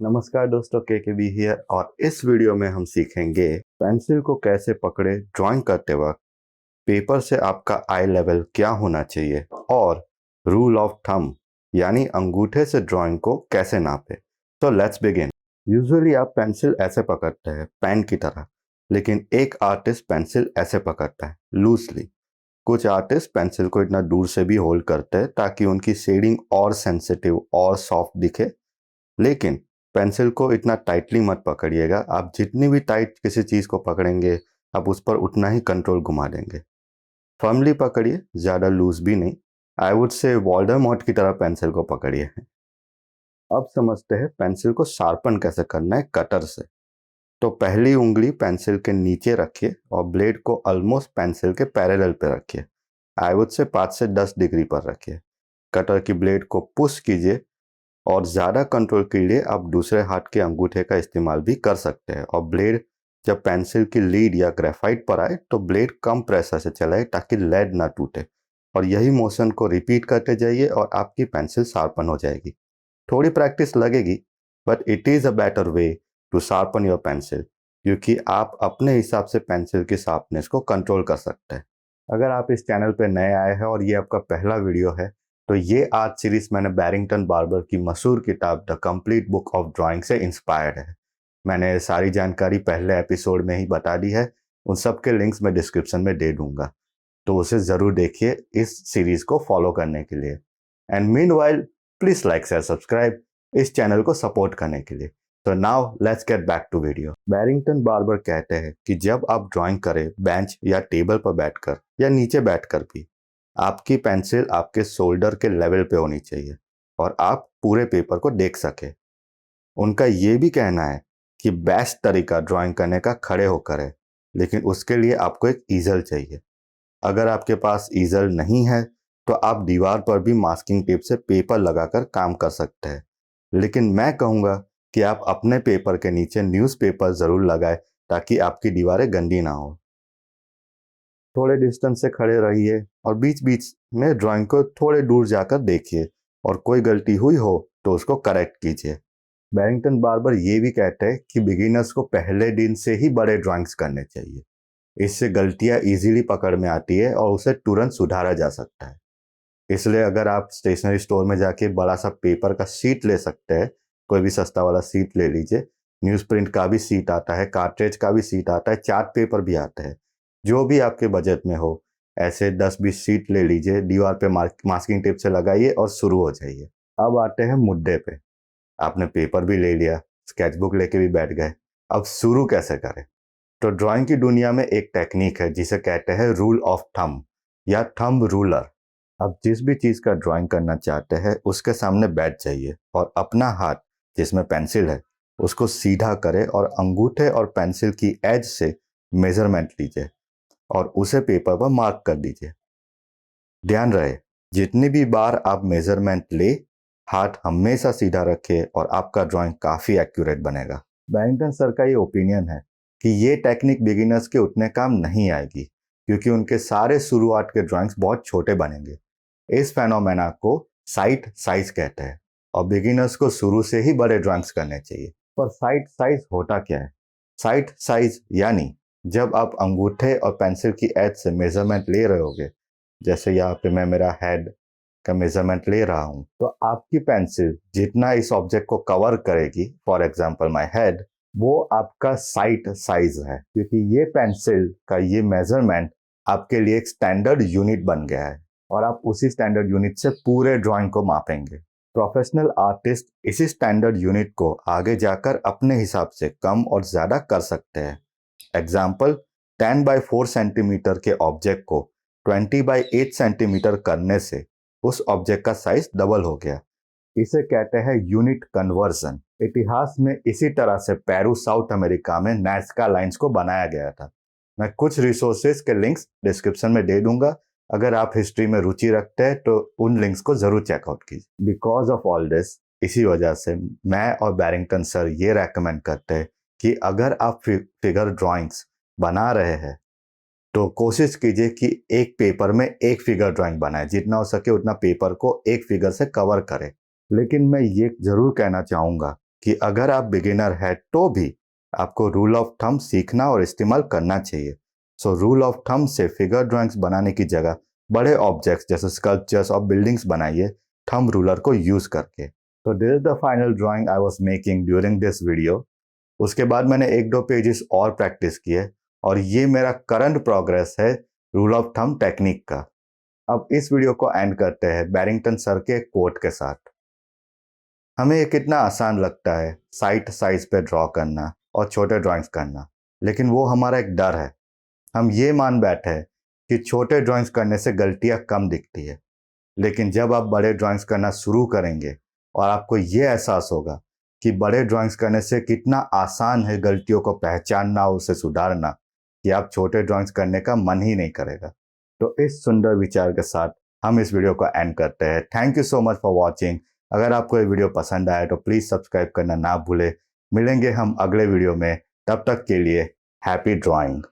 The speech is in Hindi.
नमस्कार दोस्तों, के हियर। और इस वीडियो में हम सीखेंगे पेंसिल को कैसे पकड़े ड्राइंग करते वक्त, पेपर से आपका आई लेवल क्या होना चाहिए और रूल ऑफ थंब यानी अंगूठे से ड्राइंग को कैसे नापे। तो लेट्स बिगिन। यूजुअली आप पेंसिल ऐसे पकड़ते हैं पेन की तरह, लेकिन एक आर्टिस्ट पेंसिल ऐसे पकड़ता है लूजली। कुछ आर्टिस्ट पेंसिल को इतना दूर से भी होल्ड करते हैं ताकि उनकी शेडिंग और सेंसिटिव और सॉफ्ट दिखे। लेकिन पेंसिल को इतना टाइटली मत पकड़िएगा। आप जितनी भी टाइट किसी चीज़ को पकड़ेंगे, आप उस पर उतना ही कंट्रोल घुमा देंगे। फर्मली पकड़िए, ज़्यादा लूज भी नहीं। आई वुड से वोल्डेमॉर्ट की तरह पेंसिल को पकड़िए। अब समझते हैं पेंसिल को शार्पन कैसे करना है कटर से। तो पहली उंगली पेंसिल के नीचे रखिए और ब्लेड को ऑलमोस्ट पेंसिल के पैरेलल पे रखिए। आई वुड से 5 से 10 डिग्री पर रखिए। कटर की ब्लेड को पुश कीजिए और ज़्यादा कंट्रोल के लिए आप दूसरे हाथ के अंगूठे का इस्तेमाल भी कर सकते हैं। और ब्लेड जब पेंसिल की लीड या ग्रेफाइट पर आए तो ब्लेड कम प्रेशर से चलाए ताकि लेड ना टूटे। और यही मोशन को रिपीट करते जाइए और आपकी पेंसिल शार्पन हो जाएगी। थोड़ी प्रैक्टिस लगेगी, but it is a better way to sharpen your pencil, क्योंकि आप अपने हिसाब से पेंसिल की शार्पनेस को कंट्रोल कर सकते हैं। अगर आप इस चैनल पर नए आए हैं और ये आपका पहला वीडियो है, तो ये आज सीरीज मैंने बैरिंगटन बार्बर की मशहूर किताब the complete book of drawing से इंस्पायर्ड है। मैंने सारी जानकारी पहले एपिसोड में ही बता दी है। उन सब के लिंक्स मैं डिस्क्रिप्शन में दे दूंगा, तो उसे ज़रूर देखिए इस सीरीज को फॉलो करने के लिए। And meanwhile please like share subscribe इस चैनल को सपोर्ट करने के लिए। तो now let's get back to video. Barrington Barber कहते हैं कि जब आप ड्राइंग करें बेंच या टेबल पर बैठकर या नीचे बैठकर भी, आपकी पेंसिल आपके शोल्डर के लेवल पे होनी चाहिए और आप पूरे पेपर को देख सके। उनका ये भी कहना है कि बेस्ट तरीका ड्राइंग करने का खड़े होकर है, लेकिन उसके लिए आपको एक ईजल चाहिए। अगर आपके पास ईजल नहीं है तो आप दीवार पर भी मास्किंग टेप से पेपर लगाकर काम कर सकते हैं। लेकिन मैं कहूँगा कि आप अपने पेपर के नीचे न्यूज़पेपर ज़रूर लगाएं ताकि आपकी दीवारें गंदी ना हो। थोड़े डिस्टेंस से खड़े रहिए और बीच बीच में ड्राइंग को थोड़े दूर जाकर देखिए और कोई गलती हुई हो तो उसको करेक्ट कीजिए। बैरिंगटन बार्बर ये भी कहते हैं कि बिगिनर्स को पहले दिन से ही बड़े ड्राइंग्स करने चाहिए। इससे गलतियां इजीली पकड़ में आती है और उसे तुरंत सुधारा जा सकता है। इसलिए अगर आप स्टेशनरी स्टोर में जाके बड़ा सा पेपर का शीट ले सकते हैं, कोई भी सस्ता वाला शीट ले लीजिए। न्यूज़ प्रिंट का भी शीट आता है, कार्ट्रेज का भी शीट आता है, चार्ट पेपर भी आता है। जो भी आपके बजट में हो, ऐसे 10-20 शीट ले लीजिए, दीवार पे मास्किंग टेप से लगाइए और शुरू हो जाइए। अब आते हैं मुद्दे पे। आपने पेपर भी ले लिया, स्केचबुक लेके भी बैठ गए, अब शुरू कैसे करें। तो ड्राइंग की दुनिया में एक टेक्निक है जिसे कहते हैं रूल ऑफ थंब या थंब रूलर। आप जिस भी चीज़ का ड्राइंग करना चाहते हैं उसके सामने बैठ जाइए और अपना हाथ जिसमें पेंसिल है उसको सीधा करें और अंगूठे और पेंसिल की एज से मेजरमेंट लीजिए और उसे पेपर पर मार्क कर दीजिए। ध्यान रहे, जितनी भी बार आप मेजरमेंट ले, हाथ हमेशा सीधा रखें और आपका ड्राइंग काफ़ी एक्यूरेट बनेगा। बैरिंगटन सर का ये ओपिनियन है कि ये टेक्निक बिगिनर्स के उतने काम नहीं आएगी, क्योंकि उनके सारे शुरुआत के ड्राइंग्स बहुत छोटे बनेंगे। इस फेनोमेना को साइट साइज कहते हैं और बिगिनर्स को शुरू से ही बड़े ड्राइंग्स करने चाहिए। पर साइट साइज होता क्या है? साइट साइज यानी जब आप अंगूठे और पेंसिल की एज से मेजरमेंट ले रहे होगे, जैसे यहाँ पे मैं मेरा हेड का मेजरमेंट ले रहा हूँ, तो आपकी पेंसिल जितना इस ऑब्जेक्ट को कवर करेगी, फॉर एग्जांपल माय हेड, वो आपका साइट साइज है। क्योंकि ये पेंसिल का ये मेजरमेंट आपके लिए एक स्टैंडर्ड यूनिट बन गया है और आप उसी स्टैंडर्ड यूनिट से पूरे ड्राइंग को मापेंगे। प्रोफेशनल आर्टिस्ट इसी स्टैंडर्ड यूनिट को आगे जाकर अपने हिसाब से कम और ज़्यादा कर सकते हैं। एग्जाम्पल, 10x4 सेंटीमीटर के ऑब्जेक्ट को 20x8 सेंटीमीटर करने से उस ऑब्जेक्ट का साइज डबल हो गया। इसे कहते हैं यूनिट कन्वर्जन। इतिहास में इसी तरह से पेरू साउथ अमेरिका में नाज़का लाइंस को बनाया गया था। मैं कुछ रिसोर्सेज के लिंक्स डिस्क्रिप्शन में दे दूंगा। अगर आप हिस्ट्री में रुचि रखते हैं तो उन लिंक्स को जरूर चेकआउट कीजिए। बिकॉज ऑफ ऑल दिस, इसी वजह से मैं और बैरिंगटन सर ये रेकमेंड करते हैं कि अगर आप फिगर ड्राइंग्स बना रहे हैं तो कोशिश कीजिए कि एक पेपर में एक फिगर ड्राइंग बनाए, जितना हो सके उतना पेपर को एक फिगर से कवर करें। लेकिन मैं ये जरूर कहना चाहूँगा कि अगर आप बिगिनर है तो भी आपको रूल ऑफ थंब सीखना और इस्तेमाल करना चाहिए। सो रूल ऑफ थंब से फिगर ड्राइंग्स बनाने की जगह बड़े ऑब्जेक्ट्स जैसे स्कल्पचर्स और बिल्डिंग्स बनाइए थंब रूलर को यूज करके। तो this is the final drawing I was making during this video. उसके बाद मैंने 1-2 पेजेस और प्रैक्टिस किए और ये मेरा करंट प्रोग्रेस है रूल ऑफ थंब टेक्निक का। अब इस वीडियो को एंड करते हैं बैरिंगटन सर के कोट के साथ। हमें ये कितना आसान लगता है साइट साइज पे ड्रॉ करना और छोटे ड्राइंग्स करना, लेकिन वो हमारा एक डर है। हम ये मान बैठे हैं कि छोटे ड्राइंग्स करने से गलतियां कम दिखती है, लेकिन जब आप बड़े ड्राइंग्स करना शुरू करेंगे और आपको ये एहसास होगा कि बड़े ड्राइंग्स करने से कितना आसान है गलतियों को पहचानना और उसे सुधारना, कि आप छोटे ड्राइंग्स करने का मन ही नहीं करेगा। तो इस सुंदर विचार के साथ हम इस वीडियो को एंड करते हैं। Thank you so much for watching. अगर आपको ये वीडियो पसंद आए तो प्लीज़ सब्सक्राइब करना ना भूलें। मिलेंगे हम अगले वीडियो में, तब तक के लिए हैप्पी ड्राइंग।